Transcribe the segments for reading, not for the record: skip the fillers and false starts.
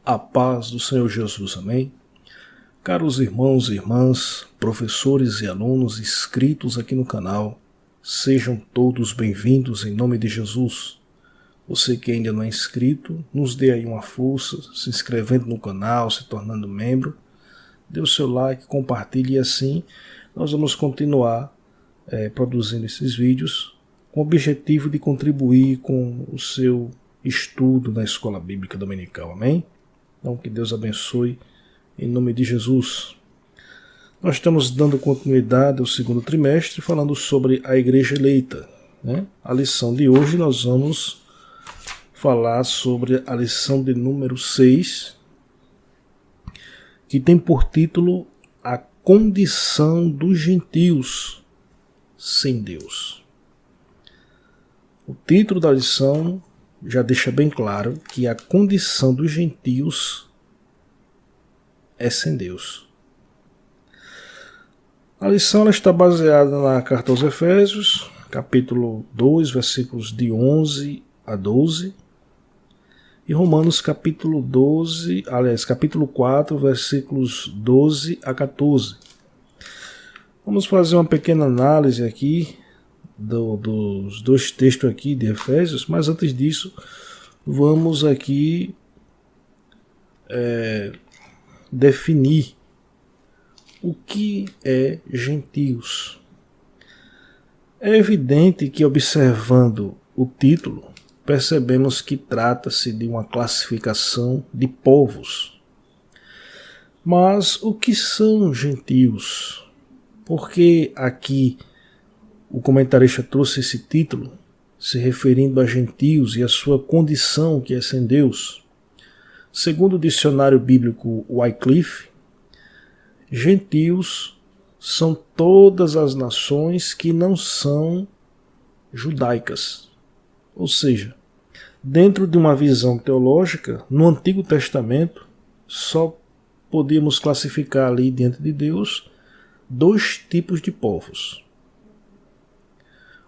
A paz do Senhor Jesus, amém? Caros irmãos e irmãs, professores e alunos inscritos aqui no canal, sejam todos bem-vindos em nome de Jesus. Você que ainda não é inscrito, nos dê aí uma força, se inscrevendo no canal, se tornando membro. Dê o seu like, compartilhe e assim nós vamos continuar produzindo esses vídeos com o objetivo de contribuir com o seu estudo na Escola Bíblica Dominical, amém? Então que Deus abençoe em nome de Jesus. Nós estamos dando continuidade ao segundo trimestre falando sobre a Igreja Eleita, né? A lição de hoje nós vamos falar sobre a lição de número 6, que tem por título A Condição dos Gentios sem Deus. O título da lição já deixa bem claro que a condição dos gentios é sem Deus. A lição ela está baseada na carta aos Efésios, capítulo 2, versículos de 11 a 12, e Romanos capítulo 4, versículos 12 a 14. Vamos fazer uma pequena análise aqui dos dois textos aqui de Efésios, mas antes disso, vamos aqui definir o que é gentios. É evidente que, observando o título, percebemos que trata-se de uma classificação de povos. Mas o que são gentios? Porque aqui o comentarista trouxe esse título, se referindo a gentios e a sua condição que é sem Deus. Segundo o dicionário bíblico Wycliffe, gentios são todas as nações que não são judaicas. Ou seja, dentro de uma visão teológica, no Antigo Testamento, só podíamos classificar ali diante de Deus dois tipos de povos.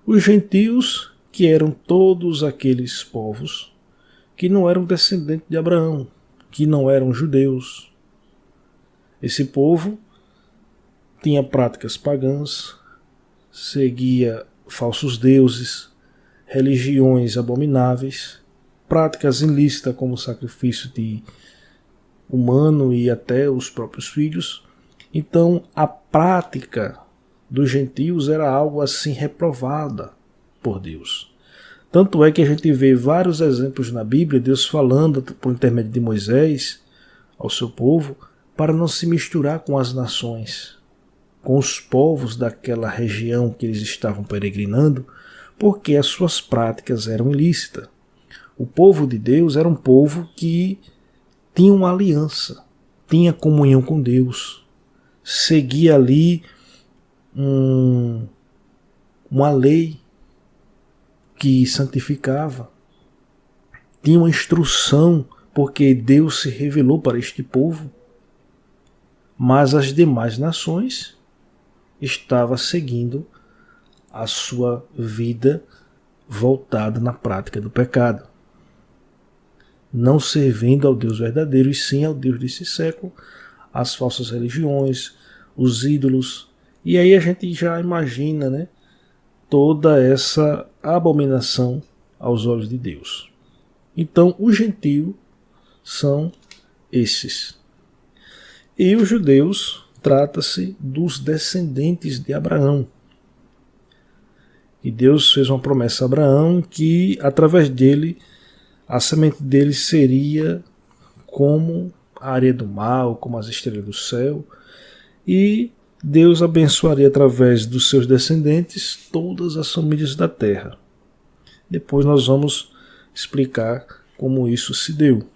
Os gentios, que eram todos aqueles povos que não eram descendentes de Abraão, que não eram judeus. Esse povo tinha práticas pagãs, seguia falsos deuses, religiões abomináveis, práticas ilícitas como sacrifício de humano e até os próprios filhos. Então a prática dos gentios era algo assim reprovada por Deus. Tanto é que a gente vê vários exemplos na Bíblia, Deus falando por intermédio de Moisés ao seu povo, para não se misturar com as nações, com os povos daquela região que eles estavam peregrinando, porque as suas práticas eram ilícitas. O povo de Deus era um povo que tinha uma aliança, tinha comunhão com Deus, seguia ali uma lei que santificava, tinha uma instrução, porque Deus se revelou para este povo, mas as demais nações estavam seguindo a sua vida voltada na prática do pecado, não servindo ao Deus verdadeiro, e sim ao Deus desse século, as falsas religiões, os ídolos. E aí a gente já imagina, né, toda essa abominação aos olhos de Deus. Então, os gentios são esses. E os judeus, trata-se dos descendentes de Abraão. E Deus fez uma promessa a Abraão que, através dele, a semente dele seria como a areia do mar, ou como as estrelas do céu, e Deus abençoaria através dos seus descendentes todas as famílias da terra. Depois nós vamos explicar como isso se deu.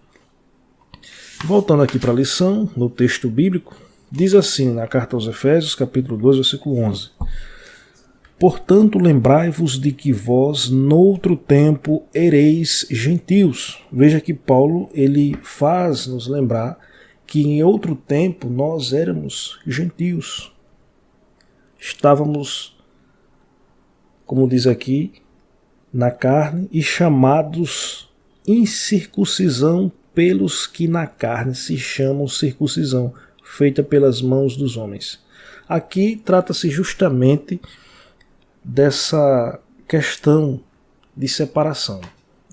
Voltando aqui para a lição, no texto bíblico, diz assim na carta aos Efésios, capítulo 2, versículo 11. Portanto, lembrai-vos de que vós, noutro tempo, ereis gentios. Veja que Paulo ele faz nos lembrar que em outro tempo nós éramos gentios. Estávamos, como diz aqui, na carne e chamados incircuncisão pelos que na carne se chamam circuncisão, feita pelas mãos dos homens. Aqui trata-se justamente dessa questão de separação.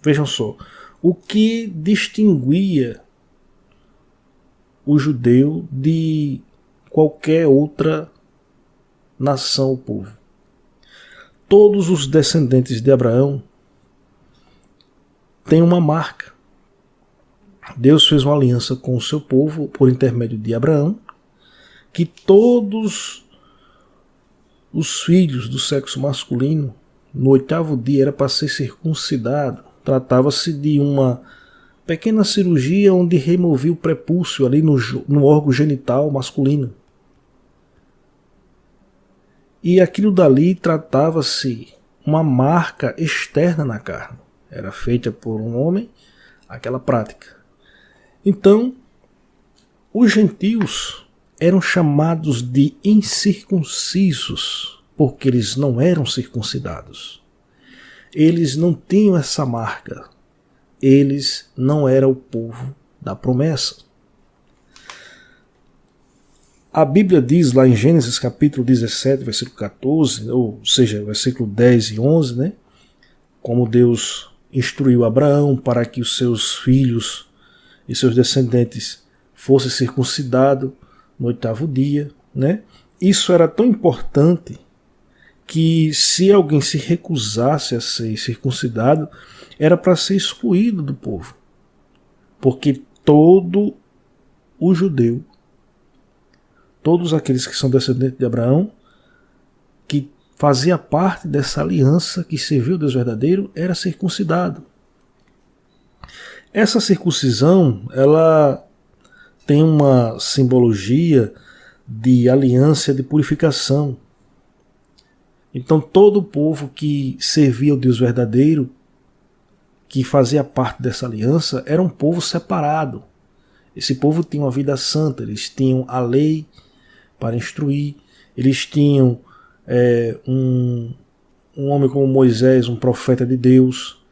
Vejam só, o que distinguia o judeu de qualquer outra nação ou povo? Todos os descendentes de Abraão têm uma marca. Deus fez uma aliança com o seu povo por intermédio de Abraão, que todos os filhos do sexo masculino, no 8º dia, era para ser circuncidado. Tratava-se de uma pequena cirurgia onde removia o prepúcio ali no órgão genital masculino. E aquilo dali tratava-se uma marca externa na carne. Era feita por um homem aquela prática. Então, os gentios eram chamados de incircuncisos, porque eles não eram circuncidados. Eles não tinham essa marca. Eles não eram o povo da promessa. A Bíblia diz lá em Gênesis capítulo 17, versículo 14, ou seja, versículo 10 e 11, né? Como Deus instruiu Abraão para que os seus filhos e seus descendentes fossem circuncidados no 8º dia, né? Isso era tão importante que se alguém se recusasse a ser circuncidado, era para ser excluído do povo. Porque todo o judeu, todos aqueles que são descendentes de Abraão, que fazia parte dessa aliança que serviu ao Deus verdadeiro, era circuncidado. Essa circuncisão, ela tem uma simbologia de aliança de purificação. Então todo o povo que servia ao Deus verdadeiro, que fazia parte dessa aliança, era um povo separado. Esse povo tinha uma vida santa, eles tinham a lei para instruir, eles tinham um homem como Moisés, um profeta de Deus,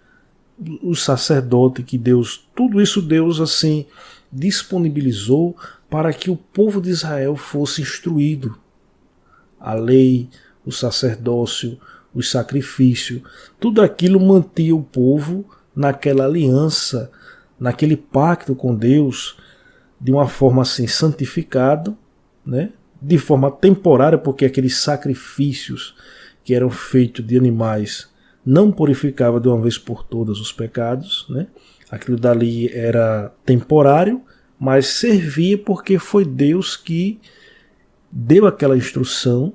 o sacerdote que Deus, tudo isso Deus assim disponibilizou para que o povo de Israel fosse instruído. A lei, o sacerdócio, os sacrifícios, tudo aquilo mantinha o povo naquela aliança, naquele pacto com Deus, de uma forma assim santificado, né? De forma temporária, porque aqueles sacrifícios que eram feitos de animais não purificavam de uma vez por todas os pecados, né? Aquilo dali era temporário, mas servia porque foi Deus que deu aquela instrução,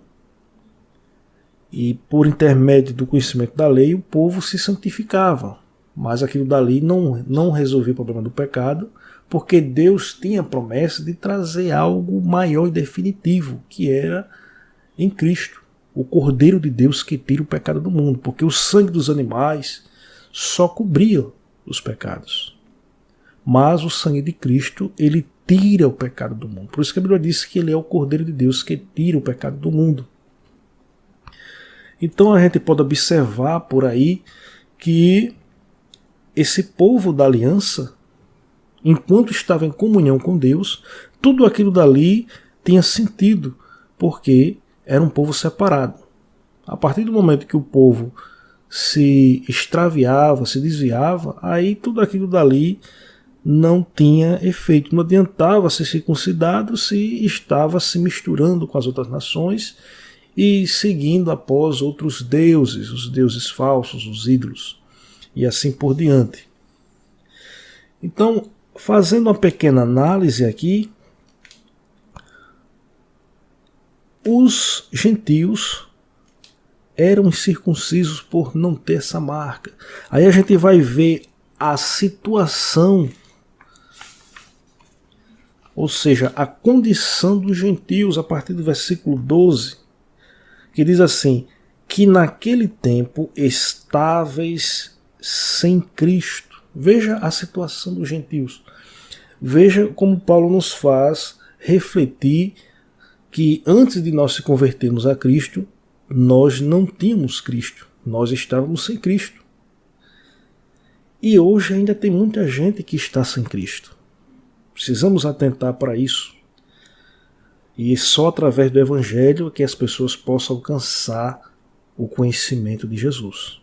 e por intermédio do conhecimento da lei o povo se santificava. Mas aquilo dali não resolvia o problema do pecado, porque Deus tinha a promessa de trazer algo maior e definitivo, que era em Cristo, o Cordeiro de Deus que tira o pecado do mundo, porque o sangue dos animais só cobria os pecados. Mas o sangue de Cristo, ele tira o pecado do mundo. Por isso que a Bíblia diz que ele é o Cordeiro de Deus que tira o pecado do mundo. Então a gente pode observar por aí que esse povo da aliança, enquanto estava em comunhão com Deus, tudo aquilo dali tinha sentido, porque era um povo separado. A partir do momento que o povo se extraviava, se desviava, aí tudo aquilo dali não tinha efeito. Não adiantava ser circuncidado se estava se misturando com as outras nações e seguindo após outros deuses, os deuses falsos, os ídolos, e assim por diante. Então, fazendo uma pequena análise aqui, os gentios eram incircuncisos por não ter essa marca. Aí a gente vai ver a situação, ou seja, a condição dos gentios a partir do versículo 12, que diz assim, que naquele tempo estáveis sem Cristo. Veja a situação dos gentios. Veja como Paulo nos faz refletir que antes de nós se convertermos a Cristo, nós não tínhamos Cristo. Nós estávamos sem Cristo. E hoje ainda tem muita gente que está sem Cristo. Precisamos atentar para isso. E só através do Evangelho que as pessoas possam alcançar o conhecimento de Jesus.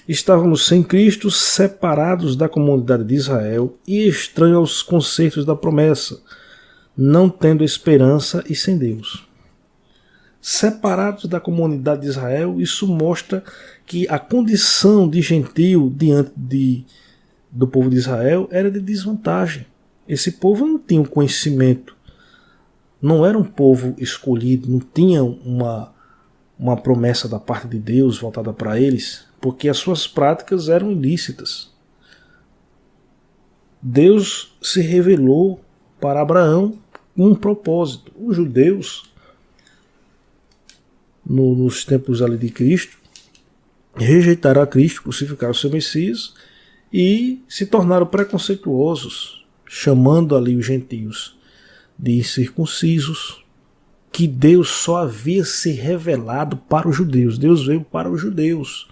Estávamos sem Cristo, separados da comunidade de Israel e estranhos aos conceitos da promessa, não tendo esperança e sem Deus. Separados da comunidade de Israel, isso mostra que a condição de gentio diante do povo de Israel era de desvantagem. Esse povo não tinha um conhecimento, não era um povo escolhido, não tinha uma promessa da parte de Deus voltada para eles, porque as suas práticas eram ilícitas. Deus se revelou para Abraão com um propósito. Os judeus, nos tempos ali de Cristo, rejeitaram a Cristo, crucificaram o seu Messias e se tornaram preconceituosos, chamando ali os gentios de incircuncisos, que Deus só havia se revelado para os judeus. Deus veio para os judeus.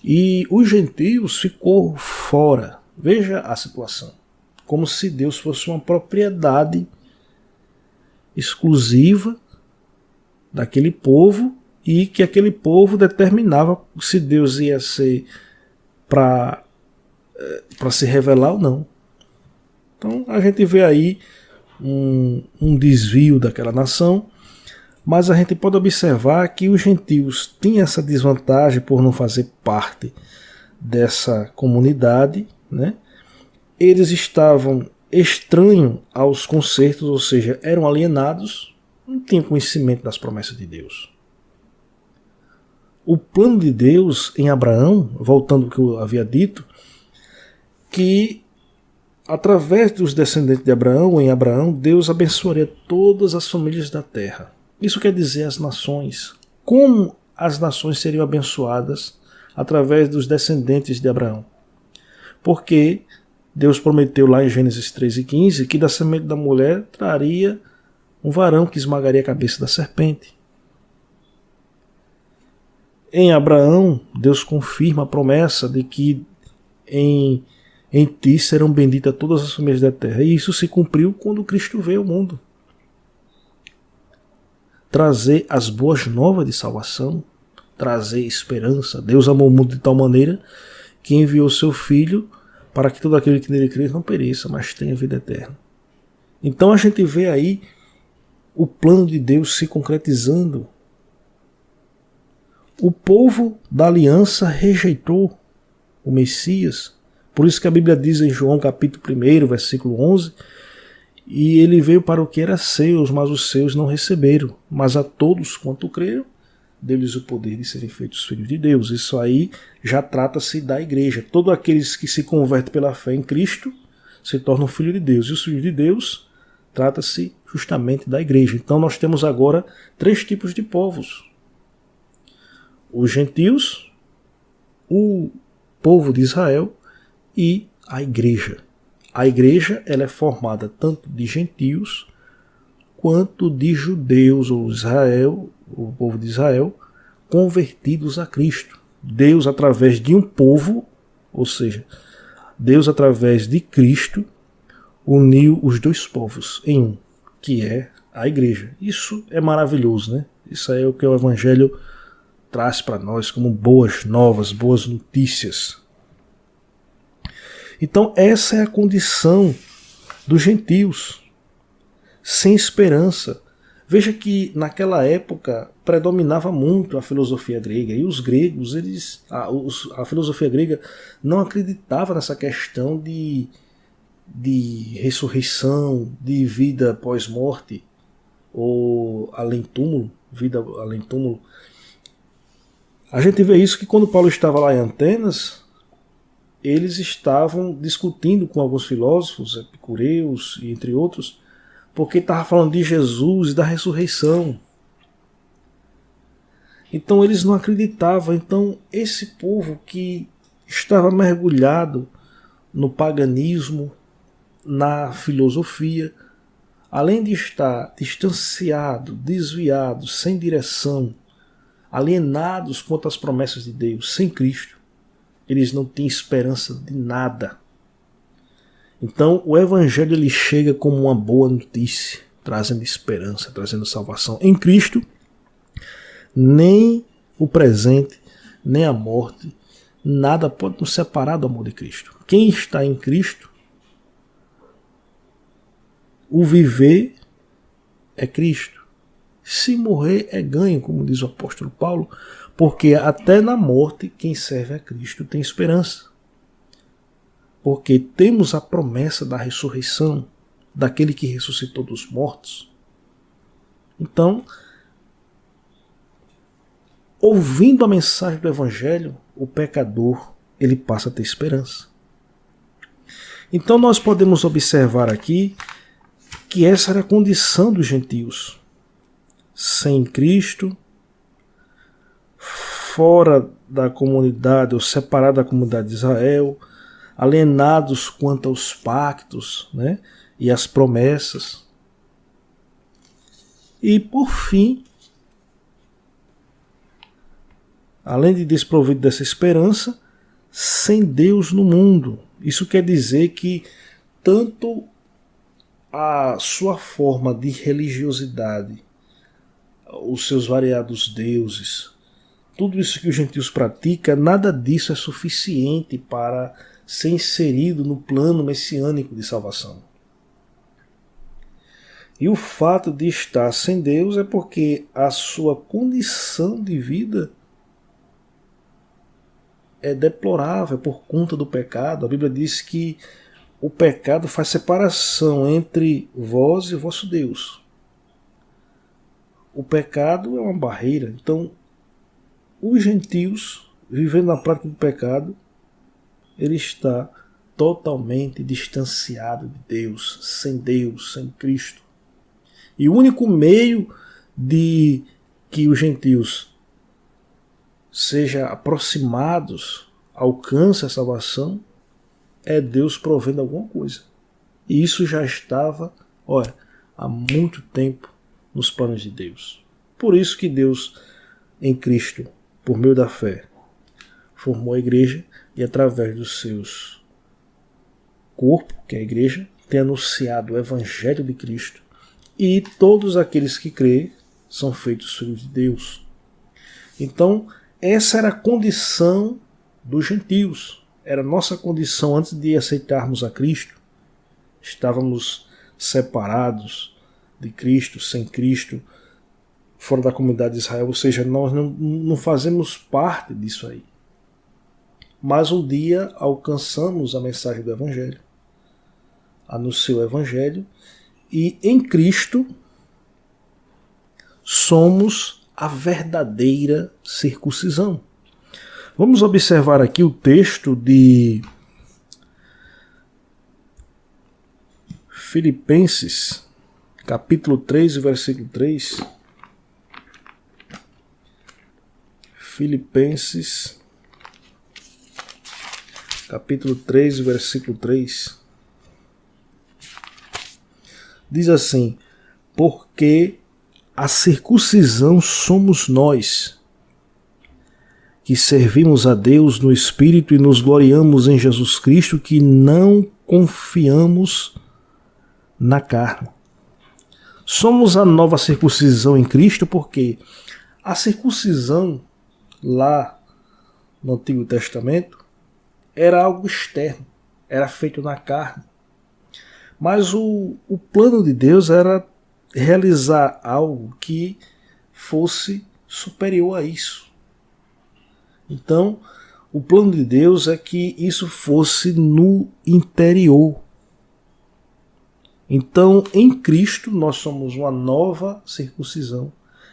E os gentios ficou fora. Veja a situação. Como se Deus fosse uma propriedade exclusiva daquele povo e que aquele povo determinava se Deus ia ser para se revelar ou não. Então a gente vê aí um desvio daquela nação, mas a gente pode observar que os gentios tinham essa desvantagem por não fazer parte dessa comunidade, né? Eles estavam estranhos aos conceitos, ou seja, eram alienados, não tinham conhecimento das promessas de Deus. O plano de Deus em Abraão, voltando ao que eu havia dito, que através dos descendentes de Abraão, em Abraão, Deus abençoaria todas as famílias da terra. Isso quer dizer as nações. Como as nações seriam abençoadas através dos descendentes de Abraão? Porque Deus prometeu lá em Gênesis 13:15 que da semente da mulher traria um varão que esmagaria a cabeça da serpente. Em Abraão, Deus confirma a promessa de que em ti serão benditas todas as famílias da terra. E isso se cumpriu quando Cristo veio ao mundo. Trazer as boas novas de salvação, trazer esperança. Deus amou o mundo de tal maneira que enviou seu Filho para que todo aquele que nele crê não pereça, mas tenha vida eterna. Então a gente vê aí o plano de Deus se concretizando. O povo da aliança rejeitou o Messias. Por isso que a Bíblia diz em João capítulo 1, versículo 11, e ele veio para o que era seus, mas os seus não receberam. Mas a todos quanto creram, deu-lhes o poder de serem feitos filhos de Deus. Isso aí já trata-se da igreja. Todos aqueles que se convertem pela fé em Cristo se tornam filhos de Deus. E os filhos de Deus trata-se justamente da igreja. Então nós temos agora 3 tipos de povos. Os gentios, o povo de Israel e a igreja. A igreja ela é formada tanto de gentios quanto de judeus, ou Israel, o povo de Israel, convertidos a Cristo. Deus, através de um povo, ou seja, Deus, através de Cristo, uniu os 2 povos em um, que é a igreja. Isso é maravilhoso, né? Isso aí é o que o Evangelho traz para nós como boas novas, boas notícias. Então essa é a condição dos gentios, sem esperança. Veja que naquela época predominava muito a filosofia grega, e os gregos, a filosofia grega não acreditava nessa questão de ressurreição, de vida pós-morte, ou além-túmulo, vida além-túmulo. A gente vê isso que quando Paulo estava lá em Atenas, eles estavam discutindo com alguns filósofos, epicureus e entre outros, porque estava falando de Jesus e da ressurreição. Então eles não acreditavam. Então esse povo que estava mergulhado no paganismo, na filosofia, além de estar distanciado, desviado, sem direção, alienados quanto às promessas de Deus, sem Cristo, eles não têm esperança de nada. Então o Evangelho ele chega como uma boa notícia, trazendo esperança, trazendo salvação. Em Cristo, nem o presente, nem a morte, nada pode nos separar do amor de Cristo. Quem está em Cristo, o viver é Cristo. Se morrer é ganho, como diz o apóstolo Paulo, porque até na morte quem serve a Cristo tem esperança. Porque temos a promessa da ressurreição, daquele que ressuscitou dos mortos. Então, ouvindo a mensagem do Evangelho, o pecador ele passa a ter esperança. Então nós podemos observar aqui que essa era a condição dos gentios. Sem Cristo, fora da comunidade ou separados da comunidade de Israel, alienados quanto aos pactos, né, e as promessas. E por fim, além de desprovido dessa esperança, sem Deus no mundo. Isso quer dizer que tanto a sua forma de religiosidade, os seus variados deuses, tudo isso que os gentios praticam, nada disso é suficiente para ser inserido no plano messiânico de salvação. E o fato de estar sem Deus é porque a sua condição de vida é deplorável por conta do pecado. A Bíblia diz que o pecado faz separação entre vós e vosso Deus. O pecado é uma barreira. Então, os gentios, vivendo na prática do pecado, ele está totalmente distanciado de Deus, sem Cristo. E o único meio de que os gentios sejam aproximados, alcancem a salvação, é Deus provendo alguma coisa. E isso já estava, há muito tempo nos planos de Deus. Por isso que Deus, em Cristo, por meio da fé, formou a igreja e através dos seus corpo, que é a igreja, tem anunciado o Evangelho de Cristo. E todos aqueles que creem são feitos filhos de Deus. Então, essa era a condição dos gentios. Era a nossa condição antes de aceitarmos a Cristo. Estávamos separados de Cristo, sem Cristo, fora da comunidade de Israel. Ou seja, nós não fazemos parte disso aí. Mas um dia alcançamos a mensagem do Evangelho. Anunciou o Evangelho. E em Cristo somos a verdadeira circuncisão. Vamos observar aqui o texto de Filipenses, capítulo 3, versículo 3. Filipenses, capítulo 3, versículo 3. Diz assim: porque a circuncisão somos nós, que servimos a Deus no Espírito e nos gloriamos em Jesus Cristo, que não confiamos na carne. Somos a nova circuncisão em Cristo porque a circuncisão lá no Antigo Testamento era algo externo, era feito na carne. Mas o plano de Deus era realizar algo que fosse superior a isso. Então, o plano de Deus é que isso fosse no interior. Então, em Cristo, nós somos uma nova circuncisão.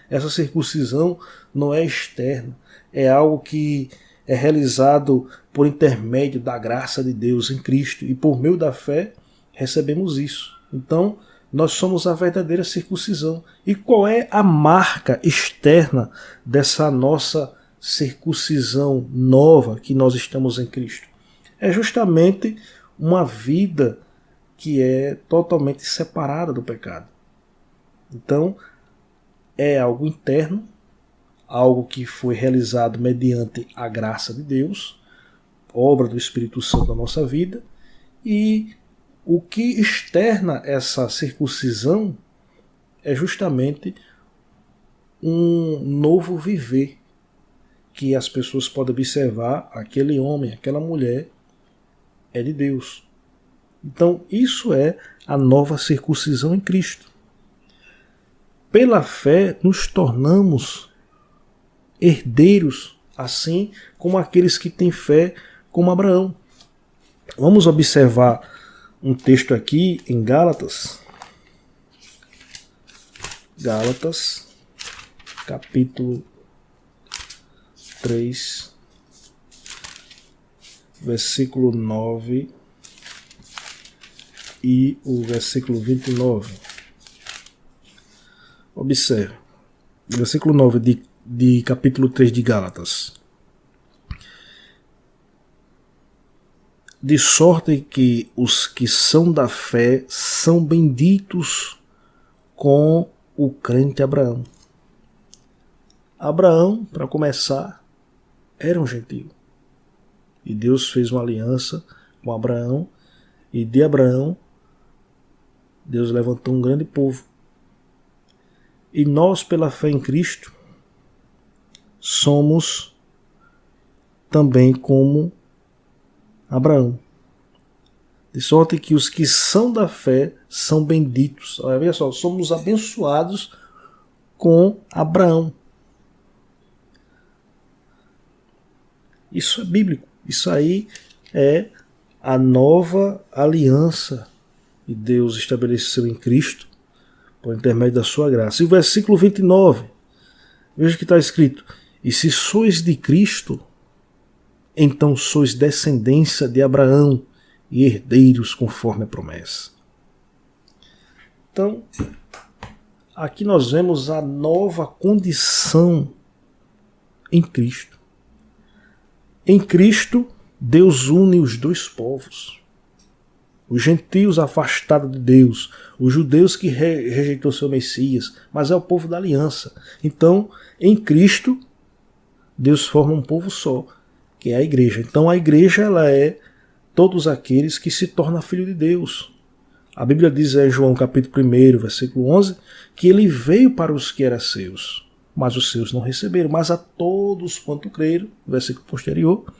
Essa circuncisão não é externa, é algo que é realizado por intermédio da graça de Deus em Cristo. E por meio da fé, recebemos isso. Então, nós somos a verdadeira circuncisão. E qual é a marca externa dessa nossa circuncisão nova que nós estamos em Cristo? É justamente uma vida que é totalmente separada do pecado. Então, é algo interno, algo que foi realizado mediante a graça de Deus, obra do Espírito Santo na nossa vida, e o que externa essa circuncisão é justamente um novo viver, que as pessoas podem observar: aquele homem, aquela mulher é de Deus. Então isso é a nova circuncisão em Cristo. Pela fé nos tornamos herdeiros, assim como aqueles que têm fé como Abraão. Vamos observar um texto aqui em Gálatas. Gálatas, capítulo 3, versículo 9 e o versículo 29. Observe. Versículo 9 de capítulo 3 de Gálatas. De sorte que os que são da fé são benditos com o crente Abraão. Abraão, para começar, era um gentio. E Deus fez uma aliança com Abraão, e de Abraão Deus levantou um grande povo. E nós, pela fé em Cristo, somos também como Abraão. De sorte que os que são da fé são benditos. Olha, veja só, somos abençoados com Abraão. Isso é bíblico. Isso aí é a nova aliança que Deus estabeleceu em Cristo por intermédio da sua graça. E o versículo 29, veja que está escrito: e se sois de Cristo, então sois descendência de Abraão e herdeiros conforme a promessa. Então, aqui nós vemos a nova condição em Cristo. Em Cristo, Deus une os dois povos. Os gentios afastados de Deus, os judeus que rejeitou seu Messias, mas é o povo da aliança. Então, em Cristo, Deus forma um povo só, que é a igreja. Então a igreja, ela é todos aqueles que se tornam filho de Deus. A Bíblia diz em João capítulo 1, versículo 11, que ele veio para os que eram seus, mas os seus não receberam. Mas a todos quanto creram, versículo posterior,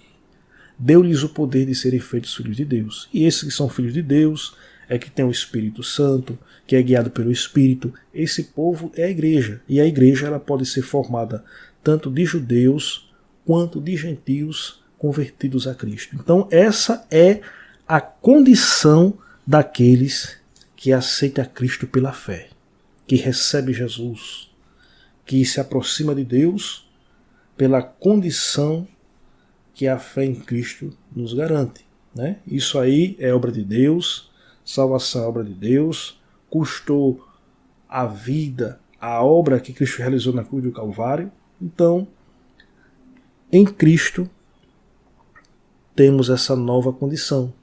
deu-lhes o poder de serem feitos filhos de Deus. E esses que são filhos de Deus é que tem o Espírito Santo, que é guiado pelo Espírito. Esse povo é a igreja. E a igreja, ela pode ser formada tanto de judeus quanto de gentios convertidos a Cristo. Então essa é a condição daqueles que aceitam Cristo pela fé, que recebe Jesus, que se aproxima de Deus pela condição que a fé em Cristo nos garante, né? Isso aí é obra de Deus, salvação é obra de Deus, custou a vida, a obra que Cristo realizou na cruz do Calvário. Então, em Cristo, temos essa nova condição,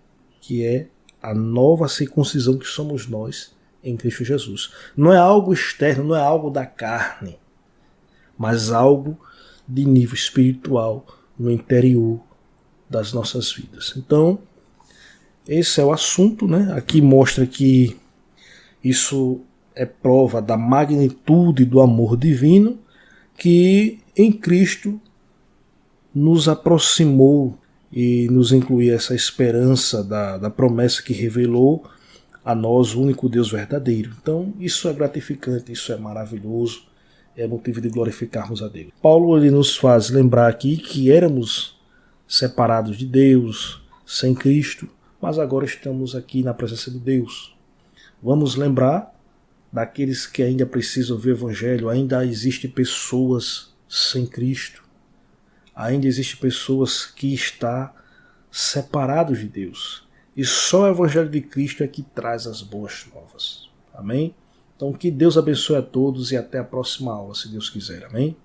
que é a nova circuncisão que somos nós em Cristo Jesus. Não é algo externo, não é algo da carne, mas algo de nível espiritual, no interior das nossas vidas. Então, esse é o assunto, né? Aqui mostra que isso é prova da magnitude do amor divino, que em Cristo nos aproximou e nos incluiu essa esperança da promessa que revelou a nós o único Deus verdadeiro. Então, isso é gratificante, isso é maravilhoso, é motivo de glorificarmos a Deus. Paulo, ele nos faz lembrar aqui que éramos separados de Deus, sem Cristo, mas agora estamos aqui na presença de Deus. Vamos lembrar daqueles que ainda precisam ouvir o Evangelho. Ainda existem pessoas sem Cristo, ainda existem pessoas que estão separados de Deus, e só o Evangelho de Cristo é que traz as boas novas. Amém? Então que Deus abençoe a todos e até a próxima aula, se Deus quiser. Amém?